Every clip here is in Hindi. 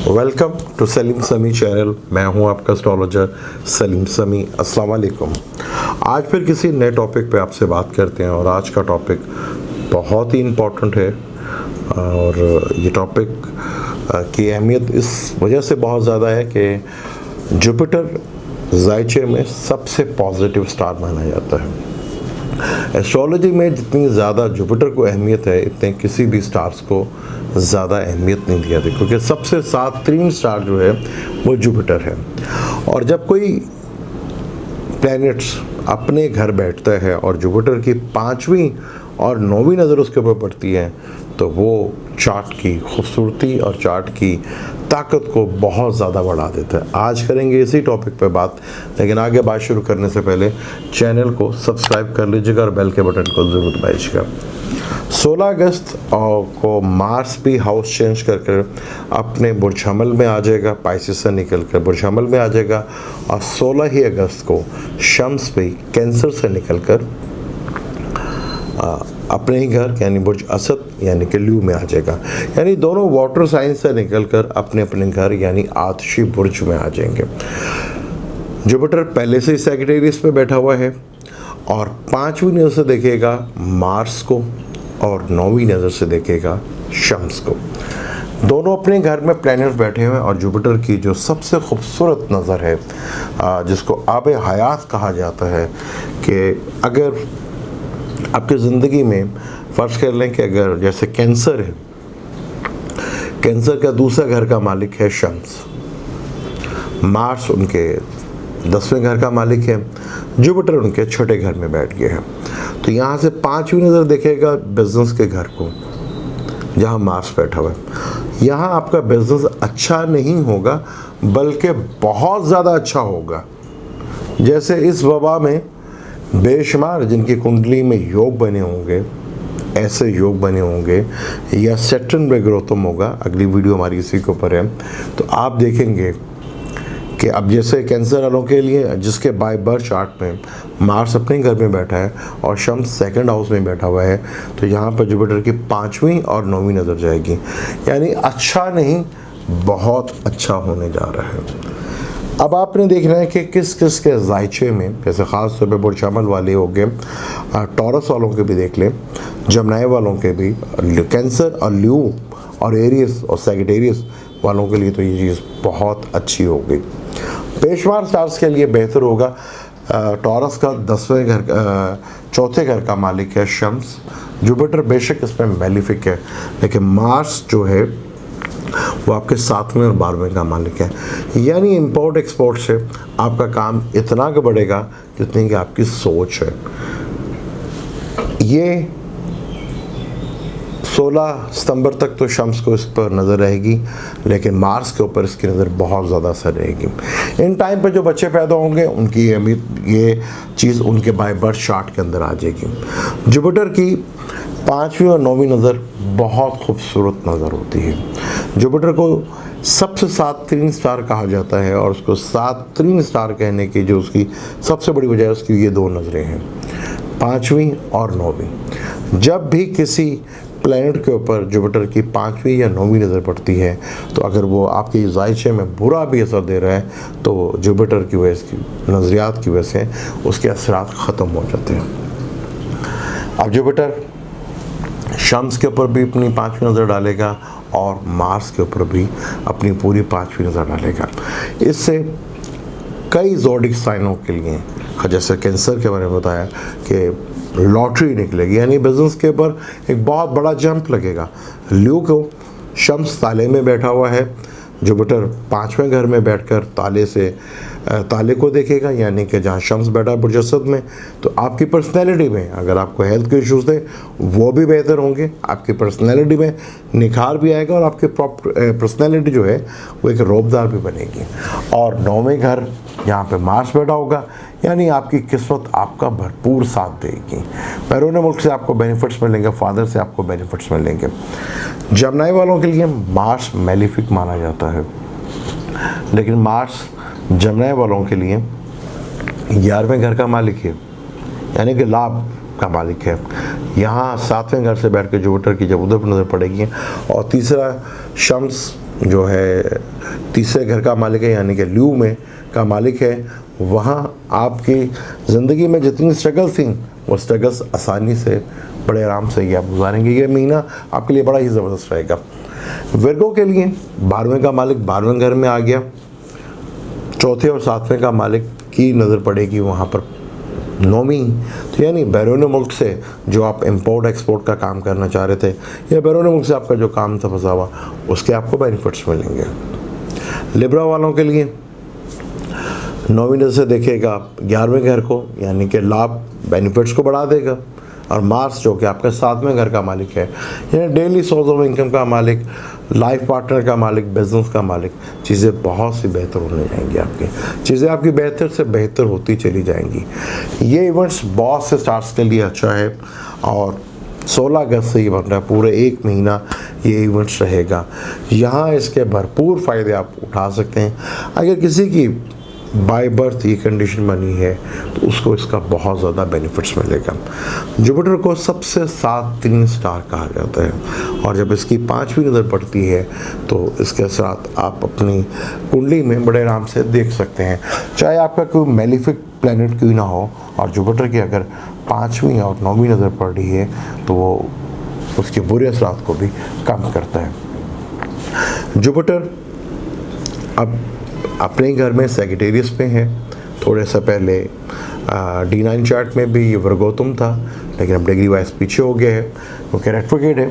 वेलकम टू सलीम समी चैनल। मैं हूं आपका एस्ट्रोलॉजर सलीम समी। अस्सलाम वालेकुम। आज फिर किसी नए टॉपिक पे आपसे बात करते हैं और आज का टॉपिक बहुत ही इम्पोर्टेंट है और ये टॉपिक की अहमियत इस वजह से बहुत ज़्यादा है कि जुपिटर ज़ायचे में सबसे पॉजिटिव स्टार माना जाता है। एस्ट्रोलॉजी में जितनी ज़्यादा जुपिटर को अहमियत है इतने किसी भी स्टार्स को ज़्यादा अहमियत नहीं दी जाती, क्योंकि सबसे सातवीं स्टार जो है वो जुपिटर है। और जब कोई प्लैनेट्स अपने घर बैठता है और जुपिटर की 5वीं और 9वीं नज़र उसके ऊपर पड़ती है तो वो चार्ट की खूबसूरती और चार्ट की ताकत को बहुत ज़्यादा बढ़ा देता है। आज करेंगे इसी टॉपिक पे बात, लेकिन आगे बात शुरू करने से पहले चैनल को सब्सक्राइब कर लीजिएगा और बेल के बटन को ज़रूर दबाइएगा। 16 अगस्त को मार्स भी हाउस चेंज कर अपने बुर्ज हमल में आ जाएगा, पाइसेस से निकल कर बुर्ज हमल में आ जाएगा। और 16 ही अगस्त को शम्स भी कैंसर से निकल कर अपने ही घर यानी बुर्ज असद यानी कि ल्यू में आ जाएगा। यानी दोनों वाटर साइन से निकलकर अपने अपने घर यानी आतशी बुर्ज में आ जाएंगे। जुपिटर पहले से ही सैजिटेरियस में बैठा हुआ है और 5वीं नज़र से देखेगा मार्स को और 9वीं नज़र से देखेगा शम्स को। दोनों अपने घर में प्लैनेट्स बैठे हुए हैं और जुपिटर की जो सबसे खूबसूरत नज़र है जिसको आब हयात कहा जाता है कि अगर आपकी ज़िंदगी में फ़र्ज़ कर लें कि अगर जैसे कैंसर है, कैंसर का दूसरा घर का मालिक है शम्स, मार्स उनके 10वें घर का मालिक है, जुपिटर उनके छठे घर में बैठ गए हैं। तो यहाँ से 5वीं नज़र देखेगा बिज़नेस के घर को जहाँ मार्स बैठा हुआ है। यहाँ आपका बिज़नेस अच्छा नहीं होगा बल्कि बहुत ज़्यादा अच्छा होगा। जैसे इस वबा में बेशुमार जिनकी कुंडली में योग बने होंगे, ऐसे योग बने होंगे या सैटर्न में ग्रोथम होगा, अगली वीडियो हमारी इसी के ऊपर है, तो आप देखेंगे कि अब जैसे कैंसर वालों के लिए जिसके बाय बर्थ चार्ट में मार्स अपने घर में बैठा है और शम्स सेकंड हाउस में बैठा हुआ है, तो यहाँ पर जुपिटर की 5वीं और 9वीं नज़र जाएगी। यानी अच्छा नहीं बहुत अच्छा होने जा रहा है। अब आपने देखना है कि किस किस के ज़ायचे में, जैसे ख़ास तौर पे बुर्ज हमल वाले हो गए, टॉरस वालों के भी देख लें, जमनाई वालों के भी, कैंसर और ल्यू और एरियस और सैजिटेरियस वालों के लिए तो ये चीज़ बहुत अच्छी हो गई। पेशवार स्टार्स के लिए बेहतर होगा। टॉरस का 10वें घर चौथे घर का मालिक है शम्स। जुपिटर बेशक इसमें मैलिफिक है, लेकिन मार्स जो है वो आपके 7वें और 12वें का मालिक है। यानी इंपोर्ट एक्सपोर्ट से आपका काम इतना का बढ़ेगा जितनी कि आपकी सोच है। ये 16 सितंबर तक तो शम्स को इस पर नज़र रहेगी, लेकिन मार्स के ऊपर इसकी नज़र बहुत ज़्यादा असर रहेगी। इन टाइम पे जो बच्चे पैदा होंगे उनकी ये चीज़ उनके बाय बर्थ चार्ट के अंदर आ जाएगी। जुपिटर की 5वीं और 9वीं नज़र बहुत खूबसूरत नज़र होती है। जुपिटर को सबसे सातवीं स्टार कहा जाता है और उसको सातवीं स्टार कहने की जो उसकी सबसे बड़ी वजह है उसकी ये 2 नज़रें हैं, 5वीं और 9वीं। जब भी किसी प्लैनेट के ऊपर जुपिटर की 5वीं या 9वीं नज़र पड़ती है तो अगर वो आपके ज़ायचे में बुरा भी असर दे रहा है तो जुपिटर की वजह से, नज़रियात की वजह से उसके असरात ख़त्म हो जाते हैं। अब जुपिटर शम्स के ऊपर भी अपनी 5वीं नज़र डालेगा और मार्स के ऊपर भी अपनी पूरी 5वीं नज़र डालेगा। इससे कई ज़ोडिक साइनों के लिए, जैसे कैंसर के बारे में बताया कि लॉटरी निकलेगी, यानी बिज़नेस के ऊपर एक बहुत बड़ा जंप लगेगा। ल्यू को शम्स ताले में बैठा हुआ है, जुपिटर 5वें घर में बैठकर ताले को देखेगा, यानी कि जहाँ शम्स बैठा बुर्ज असद में, तो आपकी पर्सनैलिटी में अगर आपको हेल्थ के इश्यूज़ थे वो भी बेहतर होंगे, आपकी पर्सनैलिटी में निखार भी आएगा और आपकी पर्सनैलिटी जो है वो एक रौबदार भी बनेगी। और 9वें घर यहाँ पे मार्स बैठा होगा, यानी आपकी किस्मत आपका भरपूर साथ देगी। बैरून मुल्क से आपको बेनिफिट्स मिलेंगे, फादर से आपको बेनिफिट्स मिलेंगे। जमनाई वालों के लिए मार्स मैलिफिक माना जाता है, लेकिन मार्स जमनाई वालों के लिए 11वें घर का मालिक है, यानी कि लाभ का मालिक है। यहाँ 7वें घर से बैठ के जुपिटर की जब उधर पर नज़र पड़ेगी और तीसरा शम्स जो है तीसरे घर का मालिक है, यानी कि ल्यू में का मालिक है, वहाँ आपकी ज़िंदगी में जितनी स्ट्रगल थी वो स्ट्रगल्स आसानी से बड़े आराम से ये आप गुजारेंगे। ये महीना आपके लिए बड़ा ही ज़बरदस्त रहेगा। वर्गो के लिए 12वें का मालिक 12वें घर में आ गया, चौथे और 7वें का मालिक की नज़र पड़ेगी वहाँ पर 9वीं। तो यानी बैरून मुल्क से जो आप इंपोर्ट एक्सपोर्ट का काम करना चाह रहे थे या बैरून मुल्क से आपका जो काम था फंसा हुआ, उसके आपको बेनिफिट्स मिलेंगे। लिब्रा वालों के लिए 9वीं नज़र से देखेगा 11वें घर को, यानी कि लाभ बेनिफिट्स को बढ़ा देगा। और मार्स जो कि आपका 7वें घर का मालिक है, यानी डेली सोर्स ऑफ इनकम का मालिक, लाइफ पार्टनर का मालिक, बिजनेस का मालिक, चीज़ें बहुत सी बेहतर होने जाएंगी। आपकी चीज़ें आपकी बेहतर से बेहतर होती चली जाएंगी। ये इवेंट्स बहुत से स्टार्स के लिए अच्छा है और 16 अगस्त से ये बन रहा है, पूरे एक महीना ये इवेंट्स रहेगा। यहाँ इसके भरपूर फ़ायदे आप उठा सकते हैं। अगर किसी की बाय बर्थ ये कंडीशन बनी है तो उसको इसका बहुत ज़्यादा बेनिफिट्स मिलेगा। जुपिटर को सबसे 7 स्टार कहा जाता है और जब इसकी 5वीं नज़र पड़ती है तो इसके साथ आप अपनी कुंडली में बड़े आराम से देख सकते हैं, चाहे आपका कोई मेलिफिक प्लैनेट क्यों ना हो, और जुपिटर की अगर 5वीं और 9वीं नज़र पड़ रही है तो वो उसके बुरे असरात को भी कम करता है। जुपिटर अब अपने घर में सेजिटेरियस में है। थोड़े से पहले D9 चार्ट में भी ये वर्गोतम था, लेकिन अब डिग्री वाइज पीछे हो गया है क्योंकि रेट्रोग्रेड है।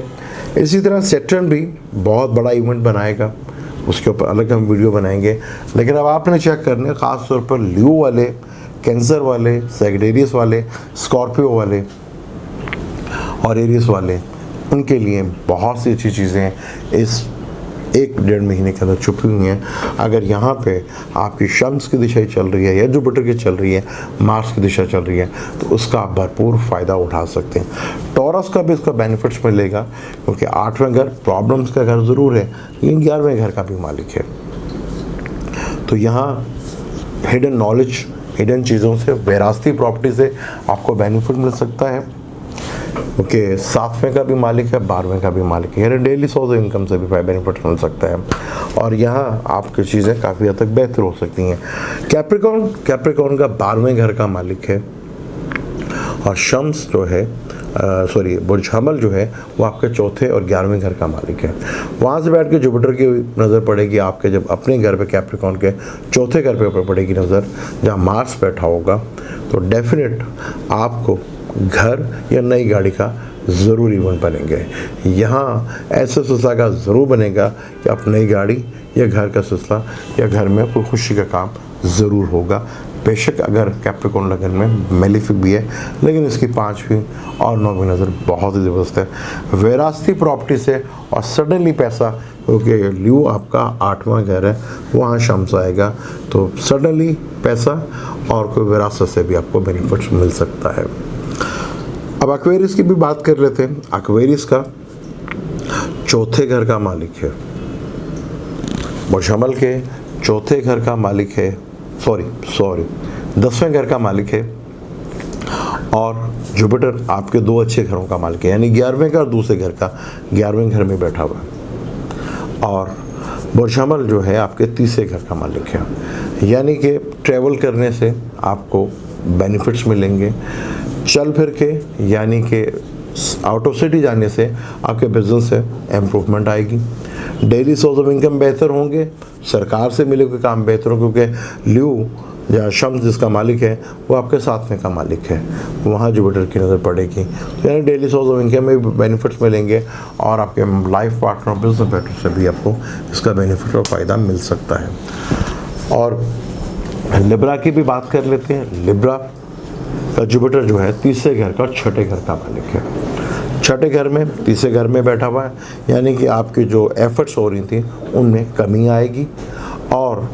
इसी तरह सैटर्न भी बहुत बड़ा इवेंट बनाएगा, उसके ऊपर अलग हम वीडियो बनाएंगे। लेकिन अब आपने चेक करना है ख़ास तौर पर ल्यू वाले, कैंसर वाले, सेजिटेरियस वाले, स्कॉर्पियो वाले और एरियस वाले, उनके लिए बहुत सी अच्छी चीज़ें इस 1-1.5 महीने के अंदर छुपी हुई हैं। अगर यहाँ पे आपकी शम्स की दिशा चल रही है या जुपिटर की चल रही है, मार्स की दिशा चल रही है, तो उसका आप भरपूर फ़ायदा उठा सकते हैं। टॉरस का भी इसका बेनिफिट्स मिलेगा क्योंकि 8वें घर प्रॉब्लम्स का घर ज़रूर है, लेकिन 11वें घर का भी मालिक है। तो यहाँ हिडन नॉलेज, हिडन चीज़ों से, विरासती प्रॉपर्टी से आपको बेनिफिट मिल सकता है क्योंकि 7वें का भी मालिक है, 12वें का भी मालिक है, यानी डेली सोर्स ऑफ इनकम से भी बेनिफिट मिल सकता है और यहाँ आपकी चीज़ें काफ़ी हद तक बेहतर हो सकती हैं। कैप्रिकॉर्न का 12वें घर का मालिक है और शम्स जो है बुर्ज हमल जो है वो आपके चौथे और 11वें घर का मालिक है। वहाँ से बैठ के जुपिटर की नज़र पड़ेगी आपके जब अपने घर पे कैप्रिकॉर्न के चौथे घर पे पड़ेगी नज़र, जहाँ मार्स बैठा होगा, तो डेफिनेट आपको घर या नई गाड़ी का ज़रूर इवेंट बनेंगे। यहाँ ऐसे सिलसिला का ज़रूर बनेगा कि आप नई गाड़ी या घर का सिलसिला या घर में कोई खुशी का काम ज़रूर होगा। बेशक अगर कैप्रिकॉर्न लगन में मेलिफिक भी है, लेकिन इसकी 5वीं और 9वीं नज़र बहुत ही ज़बरदस्त है। विरासती प्रॉपर्टी से और सडनली पैसा, क्योंकि ल्यू आपका 8वां घर है, वहाँ शम्स आएगा, तो सडनली पैसा और कोई विरासत से भी आपको बेनिफिट्स मिल सकता है। अब एक्वेरियस की भी बात कर रहे थे। एक्वेरियस का चौथे घर का मालिक है, मुशमल के चौथे घर का मालिक है, सॉरी 10वें घर का मालिक है और जुपिटर आपके 2 अच्छे घरों का मालिक है, यानी 11वें का और दूसरे घर का 11वें घर में बैठा हुआ है और मुशमल जो है आपके तीसरे घर का मालिक है, यानी कि ट्रैवल करने से आपको बेनिफिट्स मिलेंगे। चल फिर के, यानी कि आउट ऑफ सिटी जाने से आपके बिजनेस से इम्प्रूवमेंट आएगी। डेली सोर्स ऑफ इनकम बेहतर होंगे, सरकार से मिले हुए काम बेहतर हो, क्योंकि ल्यू या शम्स जिसका मालिक है वो आपके 7वें का मालिक है, वहाँ जुपिटर की नज़र पड़ेगी, तो यानी डेली सोर्स ऑफ इनकम में भी बेनिफिट्स मिलेंगे और आपके लाइफ पार्टनर और बिजनेस पार्टनर से भी आपको इसका बेनिफिट और फ़ायदा मिल सकता है। और लिब्रा की भी बात कर लेते हैं। लिब्रा का जुपिटर जो है तीसरे घर का और छठे घर का मालिक है। छठे घर में, तीसरे घर में बैठा हुआ है, यानी कि आपकी जो एफर्ट्स हो रही थी उनमें कमी आएगी और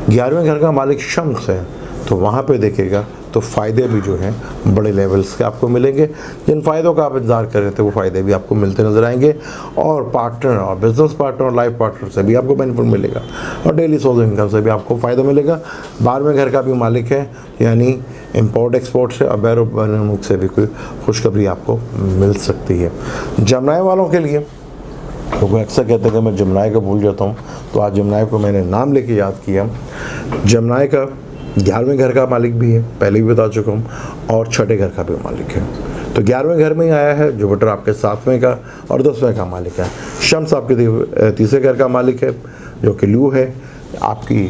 11वें घर का मालिक शम्स है, तो वहाँ पे देखेगा तो फ़ायदे भी जो हैं बड़े लेवल्स के आपको मिलेंगे। जिन फ़ायदों का आप इंतज़ार कर रहे थे वो फ़ायदे भी आपको मिलते नज़र आएंगे और पार्टनर और बिजनेस पार्टनर और लाइफ पार्टनर से भी आपको बेनिफिट मिलेगा और डेली सोर्स ऑफ इनकम से भी आपको फ़ायदा मिलेगा। 12वें घर का भी मालिक है, यानी इंपोर्ट एक्सपोर्ट से और बैरून से भी कोई खुशखबरी आपको मिल सकती है। जमनाए वालों के लिए लोग अक्सर कहते हैं कि मैं जमनाय को भूल जाता हूँ, तो आज जमनाय को मैंने नाम लेके याद किया। जमनाय का 11वें घर का मालिक भी है, पहले भी बता चुका हूँ, और छठे घर का भी मालिक है। तो 11वें घर में ही आया है। जुपिटर आपके 7वें का और 10वें का मालिक है। शम्स आपके 3रे घर का मालिक है, जो कि लू है। आपकी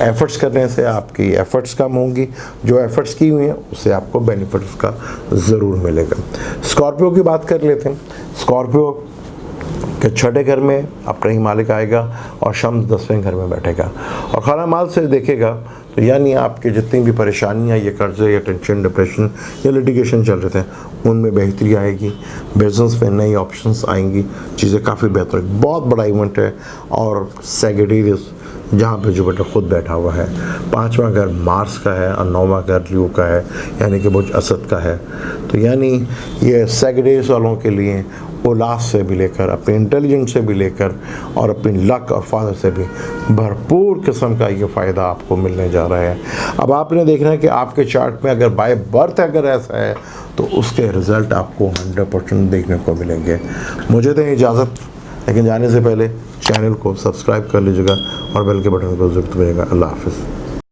एफ़र्ट्स करने से आपकी एफ़र्ट्स कम होंगी, जो एफ़र्ट्स की हुई हैं उससे आपको बेनिफिट्स का ज़रूर मिलेगा। स्कॉर्पियो की बात कर लेते हैं। स्कॉर्पियो के छठे घर में अपना ही मालिक आएगा और शम्स 10वें घर में बैठेगा और खाना माल से देखेगा। तो यानी आपके जितनी भी परेशानियाँ, ये कर्जे या टेंशन, डिप्रेशन या लिटिगेशन चल रहे थे, उनमें बेहतरी आएगी। बिजनेस में नई ऑप्शंस आएंगी, चीज़ें काफ़ी बेहतर। बहुत बड़ा इवेंट है। और सैजिटेरियस जहाँ पे जुपिटर खुद बैठा हुआ है, 5वां घर मार्स का है और 9वां घर ल्यू का है, यानी कि बुर्ज असद का है। तो यानी ये सैजिटेरियस वालों के लिए औलाद से भी लेकर, अपने इंटेलिजेंस से भी लेकर और अपनी लक और फादर से भी भरपूर किस्म का ये फ़ायदा आपको मिलने जा रहा है। अब आपने देखना है कि आपके चार्ट में अगर बाय बर्थ अगर ऐसा है तो उसके रिज़ल्ट आपको 100% देखने को मिलेंगे। मुझे दें इजाज़त, लेकिन जाने से पहले चैनल को सब्सक्राइब कर लीजिएगा और बेल के बटन को ज़रूर दबाइएगा। अल्लाह हाफ़िज़।